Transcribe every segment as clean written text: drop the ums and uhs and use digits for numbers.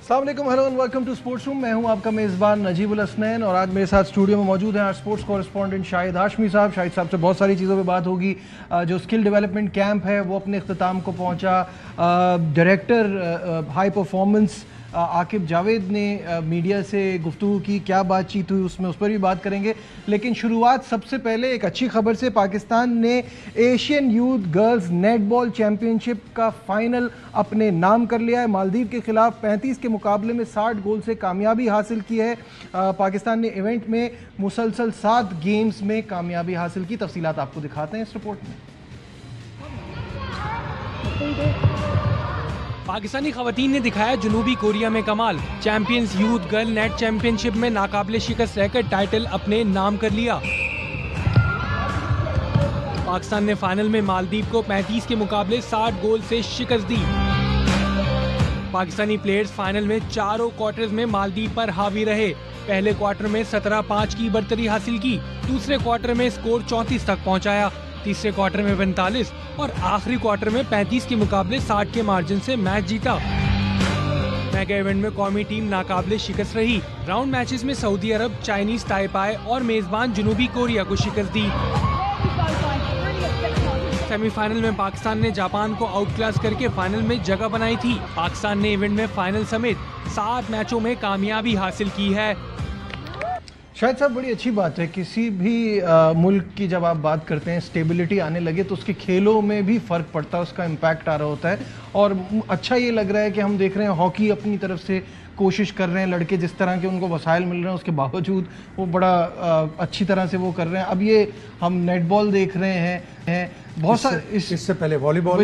अस्सलाम वालेकुम, hello and welcome to sports room. मैं हूं आपका मेज़बान नजीबुल हसनैन और आज मेरे साथ स्टूडियो में मौजूद हैं आज स्पोर्ट्स कॉरेस्पॉन्डेंट शाहिद हाशमी साहब। शाहिद साहब से बहुत सारी चीज़ों पे बात होगी। जो स्किल डेवलपमेंट कैंप है वो अपने अख्ताम को पहुंचा। Director high performance Aqib Javed ने मीडिया से गुफ्तगू की, क्या बातचीत हुई उसमें, उस पर भी बात करेंगे। लेकिन शुरुआत सबसे पहले एक अच्छी खबर से। पाकिस्तान ने Asian youth girls netball championship का फाइनल अपने नाम कर लिया है। मालदीव के खिलाफ 35 के मुकाबले में 60 गोल से कामयाबी हासिल की है। पाकिस्तान ने इवेंट में मुसलसल 7 गेम्स में कामयाबी हासिल की। तफसीलात आपको दिखाते हैं इस रिपोर्ट में। पाकिस्तानी खवातीन ने दिखाया जनूबी कोरिया में कमाल। Champions youth girl net championship में नाकाबिले शिकस्त रहकर टाइटल अपने नाम कर लिया। पाकिस्तान ने फाइनल में मालदीव को 35 के मुकाबले 60 गोल से शिकस्त दी। पाकिस्तानी प्लेयर्स फाइनल में चारों क्वार्टर्स में मालदीव पर हावी रहे। पहले क्वार्टर में 17-5 की बढ़तरी हासिल की, दूसरे क्वार्टर में स्कोर 34 तक पहुंचाया, तीसरे क्वार्टर में 45 और आखिरी क्वार्टर में 35 के मुकाबले 60 के मार्जिन से मैच जीता। मेगा इवेंट में कौमी टीम नाकाबिले शिकस्त रही। राउंड मैचेस में सऊदी अरब, चाइनीज ताइपाई और मेजबान जनूबी कोरिया को शिकस्त दी। सेमीफाइनल में पाकिस्तान ने जापान को आउट क्लास करके फाइनल में जगह बनाई थी। पाकिस्तान ने इवेंट में फाइनल समेत 7 मैचों में कामयाबी हासिल की है। शायद साहब, बड़ी अच्छी बात है। किसी भी मुल्क की जब आप बात करते हैं, स्टेबिलिटी आने लगे तो उसके खेलों में भी फ़र्क पड़ता है, उसका इम्पैक्ट आ रहा होता है। और अच्छा ये लग रहा है कि हम देख रहे हैं हॉकी अपनी तरफ से कोशिश कर रहे हैं, लड़के जिस तरह के उनको वसाइल मिल रहे हैं उसके बावजूद वो बड़ा अच्छी तरह से वो कर रहे हैं। अब ये हम नेटबॉल देख रहे हैं बहुत सारे, इससे पहले वॉलीबॉल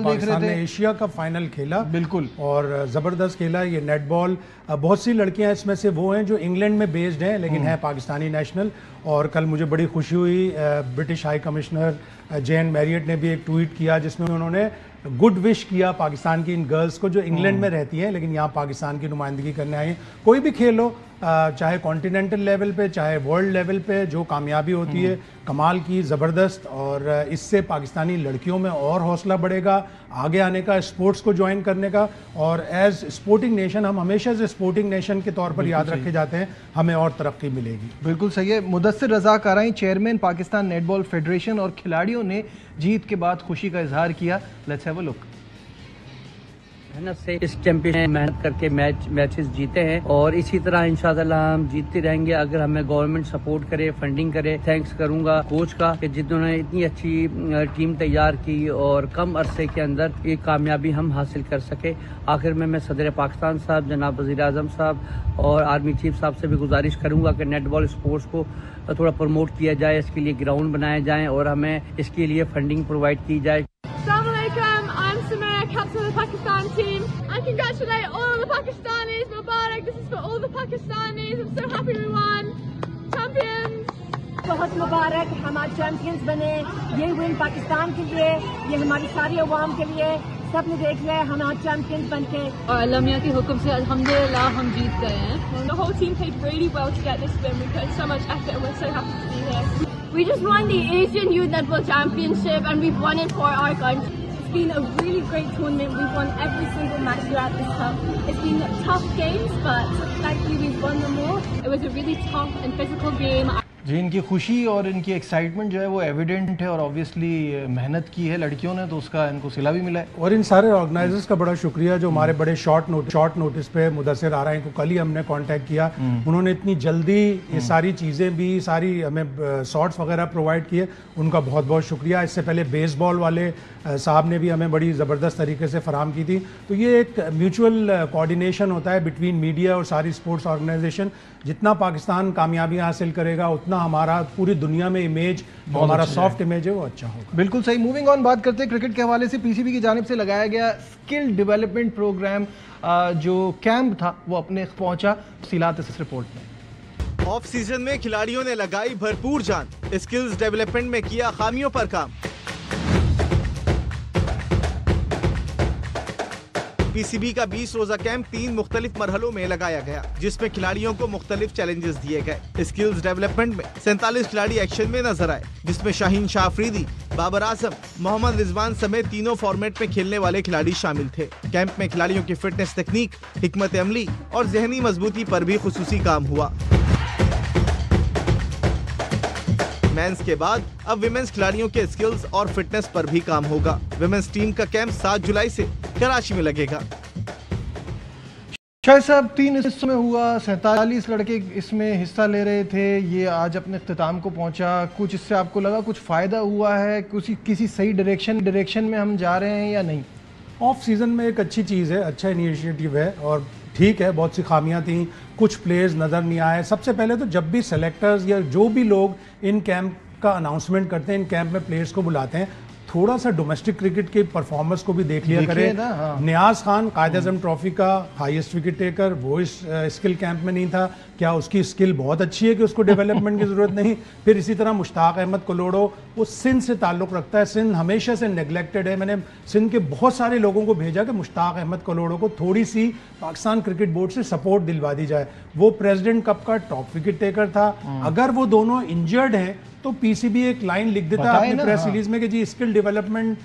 देख रहे थे। एशिया का फाइनल खेला, बिल्कुल, और ज़बरदस्त खेला। ये नेटबॉल बहुत सी लड़कियां इसमें से वो हैं जो इंग्लैंड में बेस्ड हैं लेकिन हैं पाकिस्तानी नेशनल। और कल मुझे बड़ी खुशी हुई, ब्रिटिश हाई कमिश्नर जेन मैरियट ने भी एक ट्वीट किया जिसमें उन्होंने गुड विश किया पाकिस्तान की इन गर्ल्स को जो इंग्लैंड में रहती हैं लेकिन यहाँ पाकिस्तान की नुमाइंदगी करने आई हैं। कोई भी खेल हो, चाहे कॉन्टिनेंटल लेवल पे चाहे वर्ल्ड लेवल पे, जो कामयाबी होती है कमाल की, ज़बरदस्त। और इससे पाकिस्तानी लड़कियों में और हौसला बढ़ेगा आगे आने का, स्पोर्ट्स को ज्वाइन करने का। और एज स्पोर्टिंग नेशन, हम हमेशा से स्पोर्टिंग नेशन के तौर पर याद रखे जाते हैं, हमें और तरक्की मिलेगी। बिल्कुल सही है। मुदस्सिर रज़ा कराई, चेयरमैन पाकिस्तान नेटबॉल फेडरेशन, और खिलाड़ियों ने जीत के बाद खुशी का इजहार किया। Let's have a look. मेहनत से इस चैंपियनशिप मेहनत करके मैचेस जीते हैं और इसी तरह इंशाअल्लाह हम जीतते रहेंगे अगर हमें गवर्नमेंट सपोर्ट करे, फंडिंग करे। थैंक्स करूंगा कोच का कि जिन्होंने इतनी अच्छी टीम तैयार की और कम अरसे के अंदर ये कामयाबी हम हासिल कर सके। आखिर में मैं सदर पाकिस्तान साहब जनाब वज़ीर आज़म साहब और आर्मी चीफ साहब से भी गुजारिश करूंगा कि नेटबॉल स्पोर्ट्स को थोड़ा प्रमोट किया जाए, इसके लिए ग्राउंड बनाए जाएँ और हमें इसके लिए फंडिंग प्रोवाइड की जाए। Captain of the Pakistan team. I congratulate all the Pakistanis. Mubarak, this is for all the Pakistanis. I'm so happy we won. Champions. बहुत मुबारक, हम आज चैंपियंस बने। ये विन पाकिस्तान के लिए, ये हमारी सारी अवाम के लिए। सब ने देख लिया हम आज चैंपियंस बनके, और अल्लाह मियां के हुक्म से अल्हम्दुलिल्लाह हम जीत गए हैं। The whole team played really well to get this win. We put in so much effort and we're so happy to be here. We just won the Asian Youth Netball Championship and we've won it for our country. It's been a really great tournament. We've won every single match throughout this cup. It's been tough games, but thankfully we've won them all. It was a really tough and physical game. जी, इनकी खुशी और इनकी excitement जो है वो evident है और obviously मेहनत की है लड़कियों ने तो उसका इनको सिला भी मिला है। और इन सारे ऑर्गेनाइजर्स का बड़ा शुक्रिया जो हमारे बड़े शॉर्ट नोटिस पे मुदस्सिर आ रहे हैं को कल ही हमने कांटेक्ट किया। उन्होंने इतनी जल्दी ये सारी चीज़ें भी सारी हमें शॉट्स वगैरह प्रोवाइड किए, उनका बहुत बहुत शुक्रिया। इससे पहले बेसबॉल वाले साहब ने भी हमें बड़ी ज़बरदस्त तरीके से फराहम की थी। तो ये एक म्यूचुअल कोऑर्डिनेशन होता है बिटवीन मीडिया और सारी स्पोर्ट्स ऑर्गेनाइजेशन। जितना पाकिस्तान कामयाबियां हासिल करेगा उतना हमारा पूरी दुनिया में इमेज, हमारा सॉफ्ट इमेज है वो अच्छा होगा। बिल्कुल सही। मूविंग ऑन, बात करते हैं क्रिकेट के हवाले से। पीसीबी की जानिब से लगाया गया स्किल डेवलपमेंट प्रोग्राम जो कैंप था वो अपने पहुंचा। तफसीलात इस रिपोर्ट में। ऑफ सीजन में खिलाड़ियों ने लगाई भरपूर जान, स्किल्स डेवलपमेंट में किया खामियों पर काम। पीसीबी का 20 रोजा कैंप 3 मुख्तलिफ मरहलों में लगाया गया, जिसमें खिलाड़ियों को मुख्तलिफ चैलेंजेस दिए गए। स्किल्स डेवलपमेंट में 47 खिलाड़ी एक्शन में नजर आए, जिसमें शाहीन शाह अफरीदी, बाबर आजम, मोहम्मद रिजवान समेत तीनों फॉर्मेट में खेलने वाले खिलाड़ी शामिल थे। कैंप में खिलाड़ियों की फिटनेस, तकनीक, हिकमत अमली और जहनी मजबूती पर भी खुसूसी काम हुआ। मेंस के बाद अब विमेंस खिलाड़ियों के स्किल्स और फिटनेस पर भी काम होगा। विमेंस टीम का कैंप 7 जुलाई से कराची में लगेगा। शाहिद साहब, 3 हिस्सों में हुआ, 47 लड़के इसमें हिस्सा ले रहे थे, ये आज अपने इख्तिताम को पहुंचा। कुछ इससे आपको लगा कुछ फ़ायदा हुआ है, किसी सही डायरेक्शन में हम जा रहे हैं या नहीं? ऑफ सीज़न में एक अच्छी चीज़ है, अच्छा इनिशिएटिव है और ठीक है। बहुत सी खामियां थी, कुछ प्लेयर्स नज़र नहीं आए। सबसे पहले तो जब भी सेलेक्टर्स या जो भी लोग इन कैंप का अनाउंसमेंट करते हैं, इन कैंप में प्लेयर्स को बुलाते हैं, थोड़ा सा डोमेस्टिक क्रिकेट के परफॉर्मेंस को भी देख लिया करें। हाँ। नियाज खान कायद-ए-आज़म ट्रॉफी का हाईएस्ट विकेट टेकर, वो इस स्किल कैंप में नहीं था। क्या उसकी स्किल बहुत अच्छी है कि उसको डेवलपमेंट की ज़रूरत नहीं? फिर इसी तरह मुश्ताक अहमद कलोड़ो, वो सिंध से ताल्लुक़ रखता है, सिंध हमेशा से नेगलेक्टेड है। मैंने सिंध के बहुत सारे लोगों को भेजा कि मुश्ताक अहमद कलोड़ो को थोड़ी सी पाकिस्तान क्रिकेट बोर्ड से सपोर्ट दिलवा दी जाए। वो प्रेसिडेंट कप का टॉप विकेट टेकर था। अगर वो दोनों इंजर्ड हैं तो पीसीबी एक लाइन लिख देता अपनी प्रेस रिलीज में कि जी स्किल डेवलपमेंट,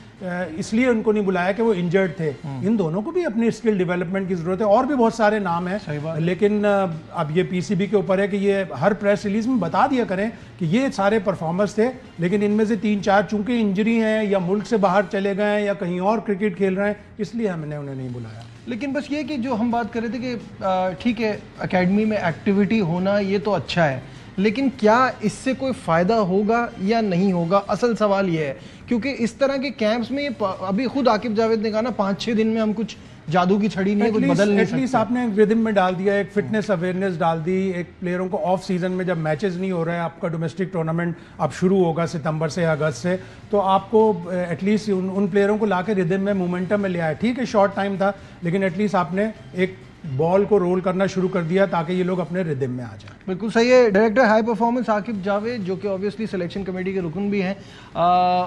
इसलिए उनको नहीं बुलाया कि वो इंजर्ड थे। इन दोनों को भी अपनी स्किल डेवलपमेंट की जरूरत है। और भी बहुत सारे नाम हैं, लेकिन अब ये पीसीबी के ऊपर है कि ये हर प्रेस रिलीज में बता दिया करें कि ये सारे परफॉर्मर्स थे, लेकिन इनमें से 3-4 चूंकि इंजरी हैं या मुल्क से बाहर चले गए हैं या कहीं और क्रिकेट खेल रहे हैं, इसलिए हमने उन्हें नहीं बुलाया। लेकिन बस ये कि जो हम बात कर रहे थे कि ठीक है, एकेडमी में एक्टिविटी होना ये तो अच्छा है, लेकिन क्या इससे कोई फ़ायदा होगा या नहीं होगा? असल सवाल ये है, क्योंकि इस तरह के कैंप्स में अभी खुद आकिब जावेद ने कहा ना, 5-6 दिन में हम कुछ जादू की छड़ी नहीं, कुछ बदल नहीं सकते। एटलीस्ट आपने एक रिदम में डाल दिया, एक फिटनेस अवेयरनेस डाल दी। एक प्लेयरों को ऑफ सीजन में जब मैचेस नहीं हो रहे हैं, आपका डोमेस्टिक टूर्नामेंट अब शुरू होगा सितंबर से या अगस्त से, तो आपको एटलीस्ट उन प्लेयरों को लाके रिदम में, मोमेंटम में ले आए। ठीक है, शॉर्ट टाइम था, लेकिन एटलीस्ट आपने एक बॉल को रोल करना शुरू कर दिया ताकि ये लोग अपने रिदम में आ जाएं। बिल्कुल सही है। Director high performance Aqib Javed, जो कि ऑब्वियसली सिलेक्शन कमेटी के रुकन भी हैं,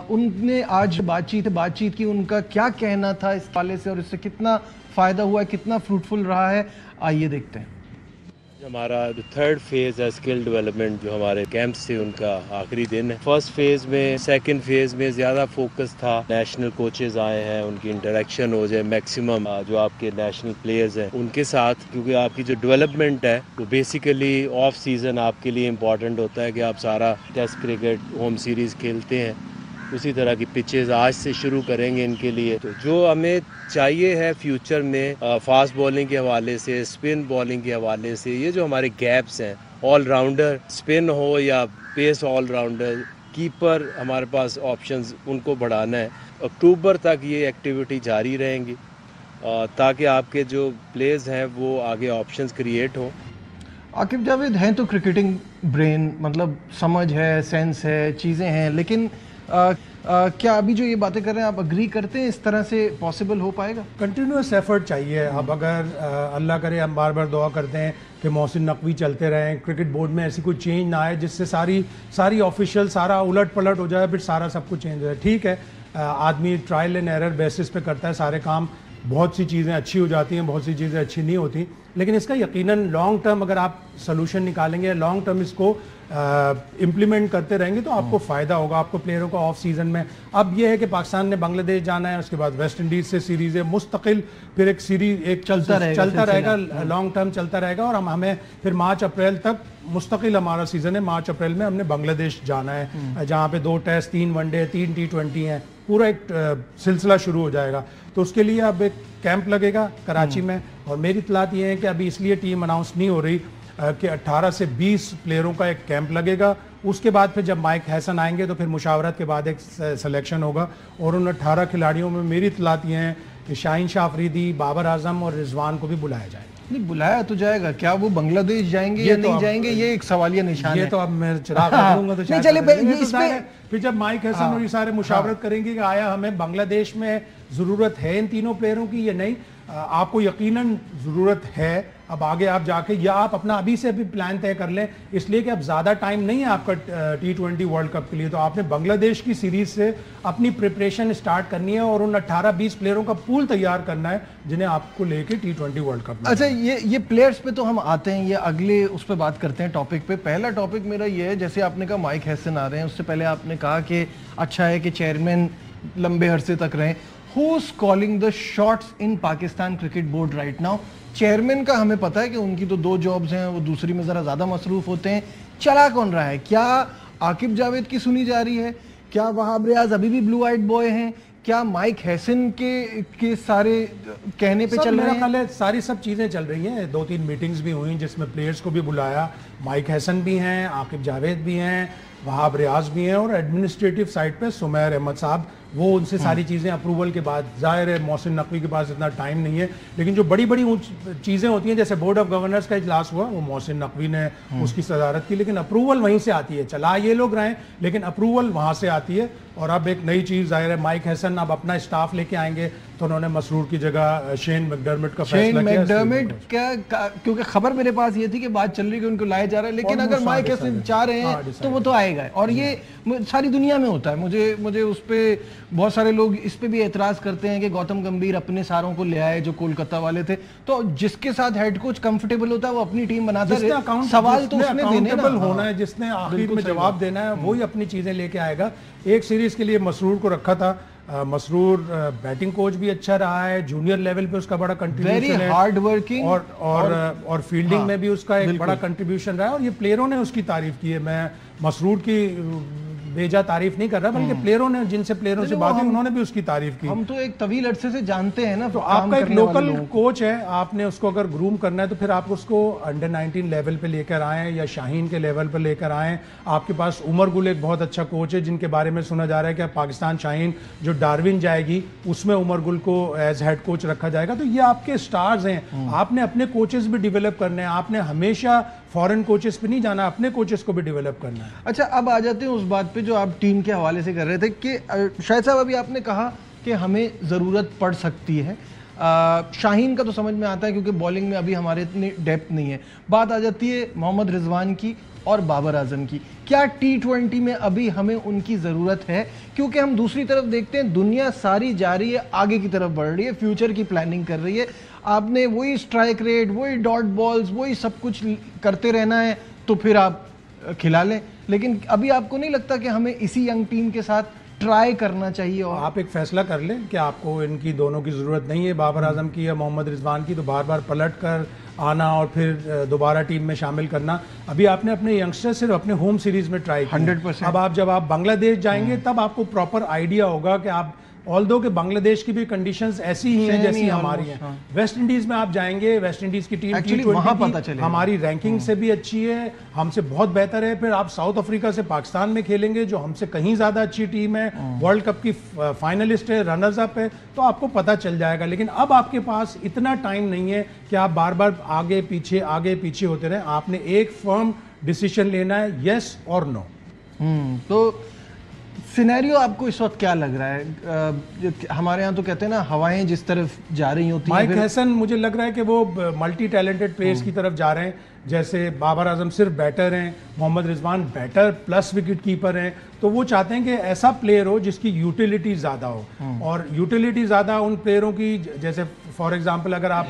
उनने आज बातचीत की। उनका क्या कहना था इस हवाले से और इससे कितना फ़ायदा हुआ है, कितना फ्रूटफुल रहा है, आइए देखते हैं। हमारा जो 3rd फेज़ है स्किल डेवलपमेंट, जो हमारे कैंप से उनका आखिरी दिन है। 1st फेज़ में, 2nd फेज़ में ज़्यादा फोकस था, नेशनल कोचेज आए हैं, उनकी इंटरेक्शन हो जाए मैक्सिमम, जो आपके नेशनल प्लेयर्स हैं उनके साथ, क्योंकि आपकी जो डेवलपमेंट है वो बेसिकली ऑफ सीज़न आपके लिए इम्पॉर्टेंट होता है कि आप सारा टेस्ट क्रिकेट, होम सीरीज़ खेलते हैं। उसी तरह की पिचेस आज से शुरू करेंगे इनके लिए। तो जो हमें चाहिए है फ्यूचर में, फास्ट बॉलिंग के हवाले से, स्पिन बॉलिंग के हवाले से, ये जो हमारे गैप्स हैं, ऑलराउंडर स्पिन हो या पेस ऑलराउंडर, कीपर, हमारे पास ऑप्शंस उनको बढ़ाना है। अक्टूबर तक ये एक्टिविटी जारी रहेंगी ताकि आपके जो प्लेयर्स हैं वो आगे ऑप्शंस क्रिएट हो। आकिब जावेद हैं तो क्रिकेटिंग ब्रेन, मतलब समझ है, सेंस है, चीज़ें हैं, लेकिन क्या अभी जो ये बातें कर रहे हैं आप अग्री करते हैं इस तरह से पॉसिबल हो पाएगा? कंटिन्यूस एफर्ट चाहिए। अब अगर अल्लाह करे, हम बार बार दुआ करते हैं कि मोहसिन नकवी चलते रहें, क्रिकेट बोर्ड में ऐसी कोई चेंज ना आए जिससे सारी ऑफिशियल सारा उलट पलट हो जाए, फिर सारा सब कुछ चेंज हो जाए। ठीक है, आदमी ट्रायल एंड एरर बेसिस पे करता है सारे काम, बहुत सी चीज़ें अच्छी हो जाती हैं, बहुत सी चीज़ें अच्छी नहीं होती, लेकिन इसका यकीनन लॉन्ग टर्म अगर आप सोल्यूशन निकालेंगे, लॉन्ग टर्म इसको इम्प्लीमेंट करते रहेंगे तो आपको फ़ायदा होगा, आपको प्लेयरों को ऑफ सीज़न में। अब ये है कि पाकिस्तान ने बांग्लादेश जाना है, उसके बाद वेस्ट इंडीज़ से सीरीज़ है, मुस्तकिल फिर एक सीरीज एक चलता रहेगा, लॉन्ग टर्म चलता रहेगा। और हमें फिर मार्च अप्रैल तक मुस्तकिल हमारा सीज़न है। मार्च अप्रैल में हमने बांग्लादेश जाना है, जहाँ पे 2 टेस्ट, 3 वनडे, 3 T20 हैं, पूरा एक सिलसिला शुरू हो जाएगा। तो उसके लिए अब एक कैंप लगेगा कराची में, और मेरी इतलात ये है कि अभी इसलिए टीम अनाउंस नहीं हो रही कि 18 से 20 प्लेयरों का एक कैंप लगेगा। उसके बाद फिर जब माइक हैसन आएंगे तो फिर मुशावरत के बाद एक सिलेक्शन होगा, और उन 18 खिलाड़ियों में मेरी इतलात ये हैं कि शाहीन शाह अफरीदी, बाबर आजम और रिजवान को भी बुलाया जाएगा। नहीं, बुलाया तो जाएगा, क्या वो बांग्लादेश जाएंगे या नहीं जाएंगे, ये एक सवालिया निशान है। ये तो अब मैं चिराग करूंगा तो नहीं चले, फिर जब माइक हैसन और ये सारे मुशावरत करेंगे कि आया हमें बांग्लादेश में ज़रूरत है इन तीनों प्लेयरों की या नहीं। आपको यकीनन ज़रूरत है, अब आगे आप जाके या आप अपना अभी से अभी प्लान तय कर लें, इसलिए कि अब ज़्यादा टाइम नहीं है आपका T20 वर्ल्ड कप के लिए। तो आपने बांग्लादेश की सीरीज से अपनी प्रिपरेशन स्टार्ट करनी है और उन 18-20 प्लेयरों का पूल तैयार करना है जिन्हें आपको लेके T20 वर्ल्ड कप में। अच्छा, ये प्लेयर्स पे तो हम आते हैं, ये अगले उस पर बात करते हैं टॉपिक पे। पहला टॉपिक मेरा ये है, जैसे आपने कहा माइक हैसन आ रहे हैं, उससे पहले आपने कहा कि अच्छा है कि चेयरमैन लंबे अरसे तक रहें। Who's calling the shots in Pakistan cricket board right now? Chairman का हमें पता है कि उनकी तो 2 जॉब्स हैं, वो दूसरी में ज़रा ज़्यादा मसरूफ होते हैं। चला कौन रहा है? क्या आकिब जावेद की सुनी जा रही है? क्या वहाब रियाज अभी भी ब्लू आइड बॉय हैं? क्या माइक हैसन के सारे कहने पे चल रहे हैं? सारी सब चीज़ें चल रही हैं। 2-3 मीटिंग्स भी हुई जिसमें प्लेयर्स को भी बुलाया। माइक हैसन भी हैं, आकिब जावेद भी हैं, वहाब रियाज भी हैं, और एडमिनिस्ट्रेटिव साइड पे सुमैर अहमद साहब, वो उनसे सारी चीज़ें अप्रूवल के बाद। जाहिर है मोहसिन नकवी के पास इतना टाइम नहीं है, लेकिन जो बड़ी बड़ी चीज़ें होती हैं, जैसे बोर्ड ऑफ गवर्नर्स का इजलास हुआ, वो मोहसिन नकवी ने उसकी सदारत की, लेकिन अप्रूवल वहीं से आती है। चला ये लोग रहे, लेकिन अप्रूवल वहाँ से आती है। और अब एक नई चीज़, जाहिर है माइक हैसन अब अपना स्टाफ लेके आएंगे, तो उन्होंने मसरूर की जगह शेन मैकडर्मिट का फैसला किया। मैकडर्मिट क्योंकि खबर मेरे पास ये थी कि बात चल रही है कि उनको लाया जा रहा है, लेकिन अगर माइक हैसन चाह रहे हैं तो वो तो आएगा। और ये सारी दुनिया में होता है। मुझे उस पर बहुत सारे लोग इस पे भी एतराज़ करते हैं कि गौतम गंभीर अपने सारों को ले आए जो कोलकाता वाले थे। तो जिसके साथ हेड कोच कंफर्टेबल होता है वो अपनी टीम बनाता है। सवाल तो उसने देने होना है, जिसने आखिर में जवाब देना है, वही अपनी चीज़ें लेके आएगा। एक सीरीज के लिए मसरूर को रखा था। मसरूर बैटिंग कोच भी अच्छा रहा है, जूनियर लेवल पे उसका बड़ा कंट्रीब्यूशन है, हार्ड वर्किंग, और फील्डिंग में भी उसका एक बड़ा कंट्रीब्यूशन रहा है। और ये प्लेयरों ने उसकी तारीफ की है। मैं मसरूर की बेजा तारीफ नहीं कर रहा, बल्कि प्लेयरों ने, जिनसे प्लेयरों से बात हुई, उन्होंने भी उसकी तारीफ की। हम तो एक तवील अरसे से जानते हैं ना। तो आपका एक लोकल कोच है, आपने उसको अगर ग्रूम करना है तो फिर आप उसको अंडर-19 लेवल पे लेकर आएँ या शाहीन के लेवल पे लेकर आएँ। आपके पास उमर गुल एक बहुत अच्छा कोच है, जिनके बारे में सुना जा रहा है कि पाकिस्तान शाहीन जो डार्विन जाएगी उसमें उमर गुल को एज हेड कोच रखा जाएगा। तो ये आपके स्टार्स हैं। आपने अपने कोचेस भी डेवलप करने हैं। आपने हमेशा फॉरेन कोचेस पे नहीं जाना, अपने कोचेस को भी डेवलप करना है। अच्छा, अब आ जाते हैं उस बात पे जो आप टीम के हवाले से कर रहे थे कि शायद साहब अभी आपने कहा कि हमें ज़रूरत पड़ सकती है। शाहीन का तो समझ में आता है क्योंकि बॉलिंग में अभी हमारे इतनी डेप्थ नहीं है। बात आ जाती है मोहम्मद रिजवान की और बाबर आजम की। क्या T20 में अभी हमें उनकी ज़रूरत है? क्योंकि हम दूसरी तरफ देखते हैं दुनिया सारी जा रही है, आगे की तरफ बढ़ रही है, फ्यूचर की प्लानिंग कर रही है। आपने वही स्ट्राइक रेट, वही डॉट बॉल्स, वही सब कुछ करते रहना है तो फिर आप खिला लें। लेकिन अभी आपको नहीं लगता कि हमें इसी यंग टीम के साथ ट्राई करना चाहिए? और आप एक फैसला कर लें कि आपको इनकी दोनों की ज़रूरत नहीं है, बाबर आजम की या मोहम्मद रिजवान की, तो बार बार पलट कर आना और फिर दोबारा टीम में शामिल करना। अभी आपने अपने यंगस्टर सिर्फ अपने होम सीरीज में ट्राई 100%। अब जब आप बांग्लादेश जाएंगे तब आपको प्रॉपर आइडिया होगा कि आप, ऑल्दो के बांग्लादेश की भी कंडीशंस ऐसी ही हैं जैसी हमारी हैं। वेस्ट इंडीज में आप जाएंगे, वेस्ट इंडीज की टीम T20 हमारी रैंकिंग से भी अच्छी है, हमसे बहुत बेहतर है। फिर आप साउथ अफ्रीका से पाकिस्तान में खेलेंगे जो हमसे कहीं ज्यादा अच्छी टीम है, वर्ल्ड कप की फाइनलिस्ट है, रनर्स अप है, तो आपको पता चल जाएगा। लेकिन अब आपके पास इतना टाइम नहीं है कि आप बार बार आगे पीछे होते रहे। आपने एक फर्म डिसीजन लेना है, यस और नो। तो सिनेरियो आपको इस वक्त क्या लग रहा है? हमारे यहाँ तो कहते हैं ना, हवाएं जिस तरफ जा रही होती हैं। माइक हैसन मुझे लग रहा है कि वो मल्टी टैलेंटेड प्लेयर्स की तरफ जा रहे हैं। जैसे बाबर आजम सिर्फ बैटर हैं, Mohammad Rizwan batter plus wicket keeper हैं, तो वो चाहते हैं कि ऐसा प्लेयर हो जिसकी यूटिलिटी ज़्यादा हो। और यूटिलिटी ज़्यादा उन प्लेयरों की, जैसे फॉर एग्जांपल अगर आप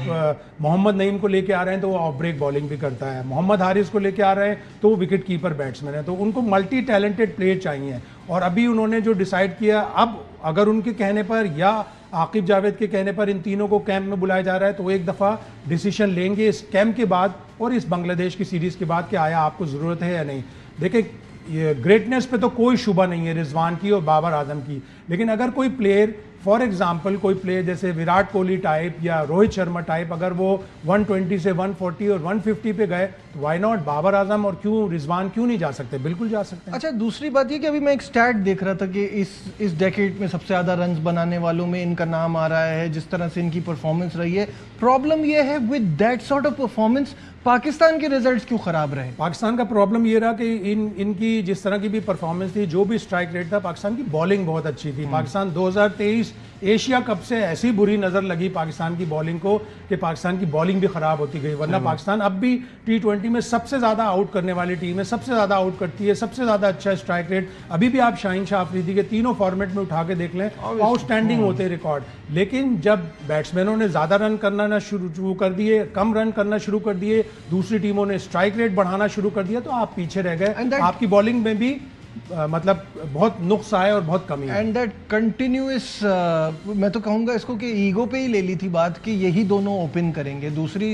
मोहम्मद नईम को लेके आ रहे हैं तो वो ऑफ ब्रेक बॉलिंग भी करता है, मोहम्मद हारिस को लेके आ रहे हैं तो वो विकेट कीपर बैट्समैन है। तो उनको मल्टी टैलेंटेड प्लेयर चाहिए। और अभी उन्होंने जो डिसाइड किया, अब अगर उनके कहने पर या आकिब जावेद के कहने पर इन तीनों को कैंप में बुलाया जा रहा है, तो वो एक दफ़ा डिसीजन लेंगे इस कैंप के बाद और इस बांग्लादेश की सीरीज़ के बाद कि आया आपको ज़रूरत है या नहीं। देखिए, ये ग्रेटनेस पे तो कोई शुबा नहीं है रिजवान की और बाबर आजम की, लेकिन अगर कोई प्लेयर, फॉर एग्जाम्पल कोई प्लेयर जैसे विराट कोहली टाइप या रोहित शर्मा टाइप, अगर वो 120 से 140 और 150 पे गए तो वाई नॉट बाबर आजम, और क्यों रिजवान क्यों नहीं जा सकते? बिल्कुल जा सकते हैं। अच्छा, दूसरी बात ये कि अभी मैं एक स्टैट देख रहा था कि इस डेकेड में सबसे ज़्यादा रन्स बनाने वालों में इनका नाम आ रहा है, जिस तरह से इनकी परफॉर्मेंस रही है। प्रॉब्लम ये है with that sort of performance Pakistan के रिजल्ट्स क्यों खराब रहे? पाकिस्तान का प्रॉब्लम ये रहा कि इनकी जिस तरह की भी परफॉर्मेंस थी, जो भी स्ट्राइक रेट था, पाकिस्तान की बॉलिंग बहुत अच्छी थी। पाकिस्तान 2023 एशिया कप से ऐसी बुरी नजर लगी पाकिस्तान की बॉलिंग को कि पाकिस्तान की बॉलिंग भी खराब होती गई, वरना पाकिस्तान अब भी T20 में सबसे ज्यादा आउट करने वाली टीम है, सबसे ज्यादा आउट करती है, सबसे ज्यादा अच्छा स्ट्राइक रेट। अभी भी आप शाहीन शाह अफरीदी के तीनों फॉर्मेट में उठा के देख लें, आउटस्टैंडिंग होते रिकॉर्ड। लेकिन जब बैट्समैनों ने ज्यादा रन करना शुरू कर दिए, कम रन करना शुरू कर दिए, दूसरी टीमों ने स्ट्राइक रेट बढ़ाना शुरू कर दिया, तो आप पीछे रह गए। आपकी बॉलिंग में भी मतलब बहुत नुक्स आए और बहुत कमी है। एंड दैट कंटिन्यूअस, मैं तो कहूंगा इसको कि ईगो पे ही ले ली थी बात कि यही दोनों ओपन करेंगे। दूसरी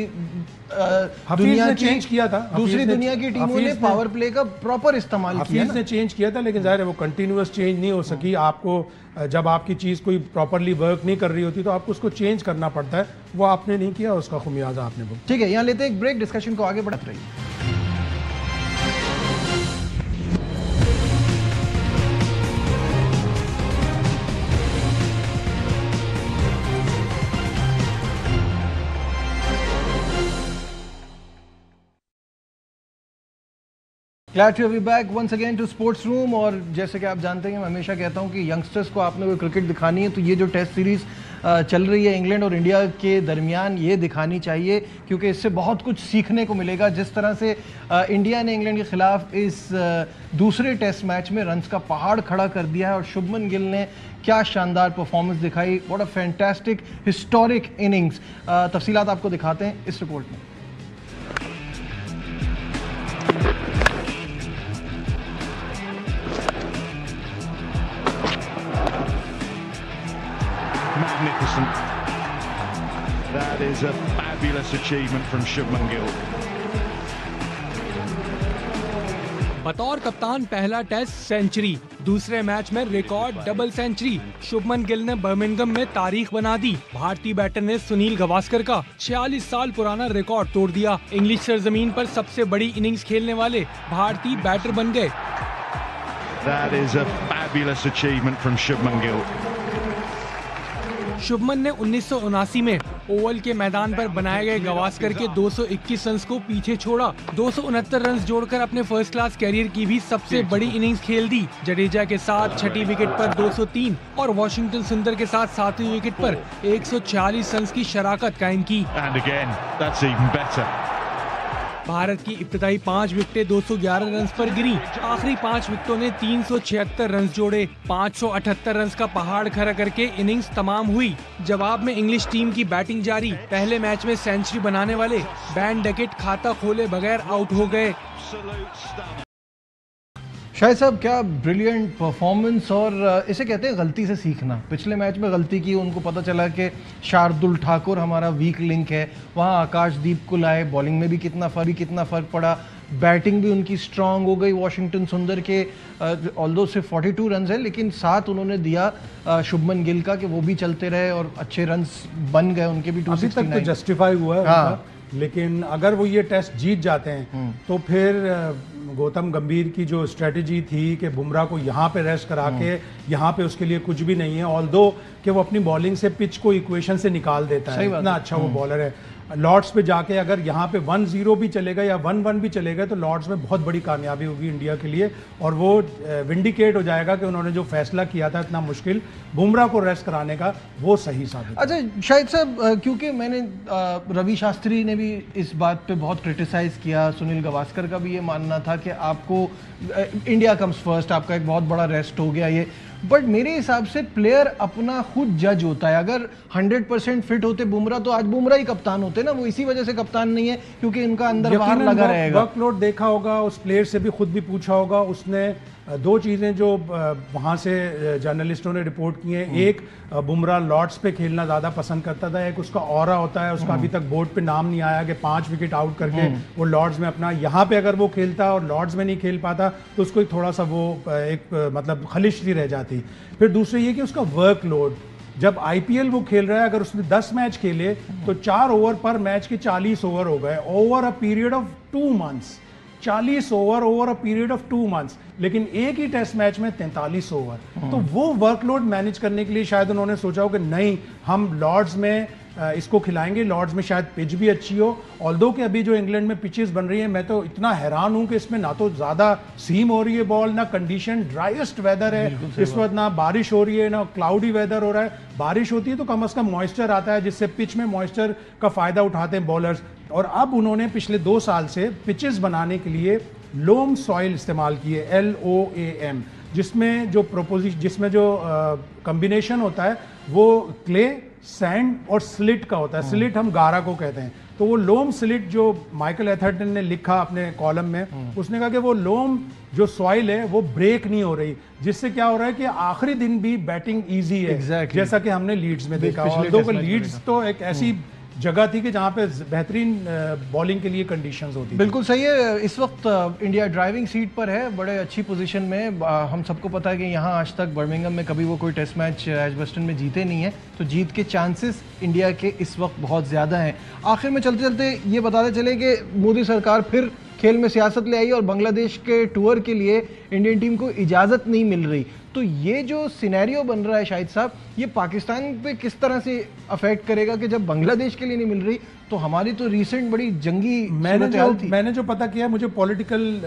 दुनिया की चेंज किया था, दूसरी दुनिया की टीमों ने पावर प्ले का प्रॉपर इस्तेमाल किया ने चेंज किया था, लेकिन जाहिर है वो कंटिन्यूअस चेंज नहीं हो सकी। आपको जब आपकी चीज कोई प्रॉपरली वर्क नहीं कर रही होती तो आपको उसको चेंज करना पड़ता है, वो आपने नहीं किया, उसका खुमियाजा आपने भुगता। ठीक है, यहाँ लेते हैं एक ब्रेक, डिस्कशन को आगे बढ़ाते रहिए। Glad to be back once again to Sports Room। और जैसे कि आप जानते हैं, मैं हमेशा कहता हूं कि यंगस्टर्स को आपने कोई क्रिकेट दिखानी है तो ये जो टेस्ट सीरीज़ चल रही है इंग्लैंड और इंडिया के दरमियान, ये दिखानी चाहिए, क्योंकि इससे बहुत कुछ सीखने को मिलेगा। जिस तरह से इंडिया ने इंग्लैंड के खिलाफ इस दूसरे टेस्ट मैच में रन्स का पहाड़ खड़ा कर दिया है और शुभमन गिल ने क्या शानदार परफॉर्मेंस दिखाई। What a fantastic historic innings. तफसीलात आपको दिखाते हैं इस रिपोर्ट में। Magnificent. That is a fabulous achievement from Shubman Gill. बतौर कप्तान पहला टेस्ट सेंचुरी, दूसरे मैच में record double century. Shubman Gill ने बर्मिंघम में तारीख बना दी। भारतीय बैटर ने सुनील गावस्कर का 46 साल पुराना रिकॉर्ड तोड़ दिया। इंग्लिश सरजमीन पर सबसे बड़ी इनिंग्स खेलने वाले भारतीय बैटर बन गए। That is a fabulous achievement from Shubman Gill. Shubman ने 1979 में ओवल के मैदान पर बनाए गए गावस्कर के 221 रन को पीछे छोड़ा। 269 रन जोड़कर अपने फर्स्ट क्लास कैरियर की भी सबसे बड़ी इनिंग्स खेल दी। जडेजा के साथ छठी विकेट पर 203 और वॉशिंगटन सुंदर के साथ सातवीं विकेट पर 146 रन की शराकत कायम की। And again, that's even better. Bharat की इब्तिदाई 5 विकेटें 211 रन पर गिरी। आखिरी 5 विकेटों ने 376 रन जोड़े। 578 रन का पहाड़ खड़ा करके इनिंग्स तमाम हुई। जवाब में इंग्लिश टीम की बैटिंग जारी। पहले मैच में सेंचुरी बनाने वाले बैन डकेट खाता खोले बगैर आउट हो गए। शाहिद साहब, क्या ब्रिलियंट परफॉर्मेंस, और इसे कहते हैं गलती से सीखना। पिछले मैच में गलती की, उनको पता चला कि शार्दुल ठाकुर हमारा वीक लिंक है, वहाँ आकाशदीप को लाए। बॉलिंग में भी कितना फ़र्क पड़ा, बैटिंग भी उनकी स्ट्रांग हो गई। वॉशिंगटन सुंदर के ऑल्दो सिर्फ 42 रन है, लेकिन साथ उन्होंने दिया शुभमन गिल का कि वो भी चलते रहे और अच्छे रन्स बन गए उनके भी। अभी तक तो जस्टिफाई हुआ है। हाँ। लेकिन अगर वो ये टेस्ट जीत जाते हैं तो फिर गौतम गंभीर की जो स्ट्रेटजी थी कि बुमराह को यहाँ पे रेस्ट करा के यहाँ पे उसके लिए कुछ भी नहीं है, ऑल्दो कि वो अपनी बॉलिंग से पिच को इक्वेशन से निकाल देता है, इतना अच्छा वो बॉलर है। लॉर्ड्स पे जाके अगर यहाँ पे 1-0 भी चलेगा या 1-1 भी चलेगा तो लॉर्ड्स में बहुत बड़ी कामयाबी होगी इंडिया के लिए, और वो विंडिकेट हो जाएगा कि उन्होंने जो फैसला किया था इतना मुश्किल बुमराह को रेस्ट कराने का, वो सही साबित। अच्छा शाहिद साहब, क्योंकि मैंने रवि शास्त्री ने भी इस बात पे बहुत क्रिटिसाइज़ किया, सुनील गावस्कर का भी ये मानना था कि आपको इंडिया कम्स फर्स्ट, आपका एक बहुत बड़ा रेस्ट हो गया ये। बट मेरे हिसाब से प्लेयर अपना खुद जज होता है। अगर 100% फिट होते बुमराह तो आज बुमराह ही कप्तान होते ना। वो इसी वजह से कप्तान नहीं है क्योंकि इनका अंदर बाहर लगा रहेगा। वर्कलोड देखा होगा, उस प्लेयर से भी खुद भी पूछा होगा उसने। दो चीज़ें जो वहाँ से जर्नलिस्टों ने रिपोर्ट की हैं, एक बुमराह लॉर्ड्स पे खेलना ज़्यादा पसंद करता था, एक उसका ऑरा होता है, उसका अभी तक बोर्ड पे नाम नहीं आया कि 5 विकेट आउट करके वो लॉर्ड्स में अपना, यहाँ पे अगर वो खेलता और लॉर्ड्स में नहीं खेल पाता तो उसको एक थोड़ा सा वो एक मतलब खलिश सी रह जाती। फिर दूसरी ये कि उसका वर्कलोड, जब आईपीएल वो खेल रहा है, अगर उसने 10 मैच खेले तो 4 ओवर पर मैच के 40 ओवर हो गए over a period of 2 months. 40 over a period of 2 months, लेकिन एक ही टेस्ट मैच में 43 ओवर। तो वो वर्कलोड मैनेज करने के लिए शायद उन्होंने सोचा हो कि नहीं, हम लॉर्ड्स में इसको खिलाएंगे। लॉर्ड्स में शायद पिच भी अच्छी हो, ऑल्दो कि अभी जो इंग्लैंड में पिचेस बन रही हैं, मैं तो इतना हैरान हूं कि इसमें ना तो ज़्यादा सीम हो रही है बॉल, ना कंडीशन, ड्राइएस्ट वेदर है इस वक्त, ना बारिश हो रही है, ना क्लाउडी वेदर हो रहा है। बारिश होती है तो कम से कम मॉइस्चर आता है, जिससे पिच में मॉइस्चर का फ़ायदा उठाते हैं बॉलर्स। और अब उन्होंने पिछले 2 साल से पिचेस बनाने के लिए लोम सॉइल इस्तेमाल की है, LOAM, जिसमें जो कम्बिनेशन होता है वो क्ले, सैंड और स्लिट का होता है। स्लिट हम गारा को कहते हैं। तो वो लोम स्लिट जो माइकल एथरटन ने लिखा अपने कॉलम में, उसने कहा कि वो लोम जो सॉइल है वो ब्रेक नहीं हो रही, जिससे क्या हो रहा है कि आखिरी दिन भी बैटिंग इजी है। जैसा कि हमने लीड्स में देखा। ऑल्दो लीड्स तो एक ऐसी जगह थी कि जहां पे बेहतरीन बॉलिंग के लिए कंडीशंस होती। बिल्कुल सही है। इस वक्त इंडिया ड्राइविंग सीट पर है, बड़े अच्छी पोजीशन में। हम सबको पता है कि यहाँ आज तक बर्मिंघम में कभी वो कोई टेस्ट मैच एजबस्टन में जीते नहीं है, तो जीत के चांसेस इंडिया के इस वक्त बहुत ज़्यादा हैं। आखिर में चलते चलते ये बताते चले कि मोदी सरकार फिर खेल में सियासत ले आई और बांग्लादेश के टूर के लिए इंडियन टीम को इजाज़त नहीं मिल रही। तो ये जो सिनेरियो बन रहा है शाहिद साहब, ये पाकिस्तान पे किस तरह से अफेक्ट करेगा कि जब बांग्लादेश के लिए नहीं मिल रही तो हमारी तो रिसेंट बड़ी जंगी मैंने जो पता किया, मुझे पॉलिटिकल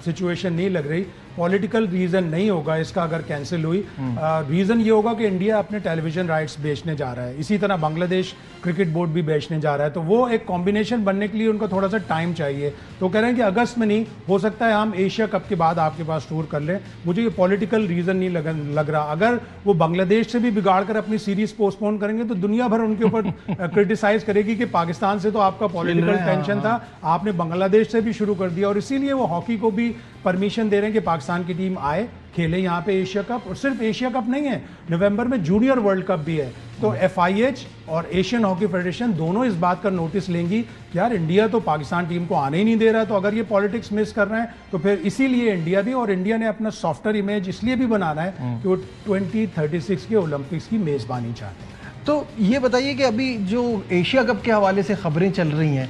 सिचुएशन नहीं लग रही। पॉलिटिकल रीजन नहीं होगा इसका अगर कैंसिल हुई। रीजन ये होगा कि इंडिया अपने टेलीविजन राइट्स बेचने जा रहा है, इसी तरह बांग्लादेश क्रिकेट बोर्ड भी बेचने जा रहा है। तो वो एक कॉम्बिनेशन बनने के लिए उनको थोड़ा सा टाइम चाहिए। तो कह रहे हैं कि अगस्त में नहीं हो सकता है, हम एशिया कप के बाद आपके पास टूर कर लें। मुझे ये पॉलिटिकल रीजन नहीं लग रहा। अगर वो बांग्लादेश से भी बिगाड़ कर अपनी सीरीज पोस्टपोन करेंगे तो दुनिया भर उनके ऊपर क्रिटिसाइज करेगी कि पाकिस्तान से तो आपका पॉलिटिकल टेंशन था, आपने बांग्लादेश से भी शुरू कर दिया। और इसीलिए वो हॉकी को भी परमिशन दे रहे हैं कि पाकिस्तान की टीम आए, खेले यहाँ पे एशिया कप। और सिर्फ एशिया कप नहीं है, नवंबर में जूनियर वर्ल्ड कप भी है। तो FIH और एशियन हॉकी फेडरेशन दोनों इस बात का नोटिस लेंगी कि यार इंडिया तो पाकिस्तान टीम को आने ही नहीं दे रहा है। तो अगर ये पॉलिटिक्स मिस कर रहे हैं तो फिर इसीलिए इंडिया भी, और इंडिया ने अपना सॉफ्टवेयर इमेज इसलिए भी बनाना है कि वो 2036 के ओलंपिक्स की मेजबानी चाहते हैं। तो ये बताइए कि अभी जो एशिया कप के हवाले से खबरें चल रही हैं,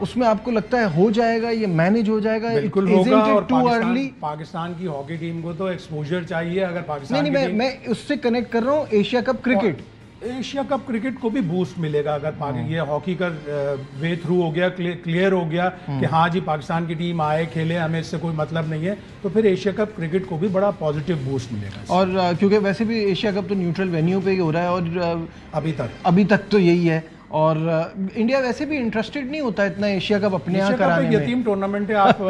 उसमें आपको लगता है हो जाएगा, ये मैनेज हो जाएगा? बिल्कुल होगा। और पाकिस्तान की हॉकी टीम को तो एक्सपोजर चाहिए। अगर पाकिस्तान मैं उससे कनेक्ट कर रहा हूँ Asia cup cricket. Asia cup cricket को भी बूस्ट मिलेगा अगर ये हॉकी का वे थ्रू हो गया, क्लियर हो गया कि हाँ जी पाकिस्तान की टीम आए, खेले, हमें इससे कोई मतलब नहीं है, तो फिर एशिया कप क्रिकेट को भी बड़ा पॉजिटिव बूस्ट मिलेगा। और क्योंकि वैसे भी एशिया कप तो न्यूट्रल वेन्यू पे ही हो रहा है और अभी तक तो यही है। और इंडिया वैसे भी इंटरेस्टेड नहीं होता इतना एशिया कप अपने यहाँ कराने में। यतीम टूर्नामेंट है, आप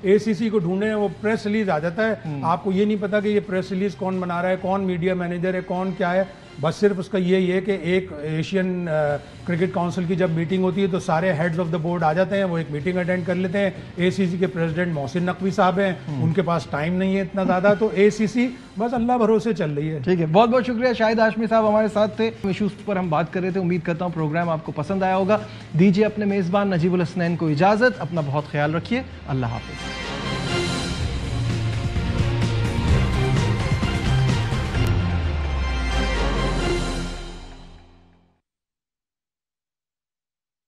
ACC को ढूंढे, वो प्रेस रिलीज आ जाता है, आपको ये नहीं पता कि ये प्रेस रिलीज कौन बना रहा है, कौन मीडिया मैनेजर है, कौन क्या है। बस सिर्फ उसका यही है कि एक एशियन क्रिकेट काउंसिल की जब मीटिंग होती है तो सारे हेड्स ऑफ द बोर्ड आ जाते हैं, वो एक मीटिंग अटेंड कर लेते हैं। ACC के प्रेसिडेंट मोहसिन नकवी साहब हैं, उनके पास टाइम नहीं है इतना ज़्यादा, तो ACC बस अल्लाह भरोसे चल रही है। ठीक है, बहुत बहुत शुक्रिया। शाहिद हाशमी साहब हमारे साथ थे, इशूज़ पर हम बात कर रहे थे। उम्मीद करता हूँ प्रोग्राम आपको पसंद आया होगा। दीजिए अपने मेज़बान नजीबुल हसनैन को इजाज़त, अपना बहुत ख्याल रखिए। अल्लाह हाफिज़।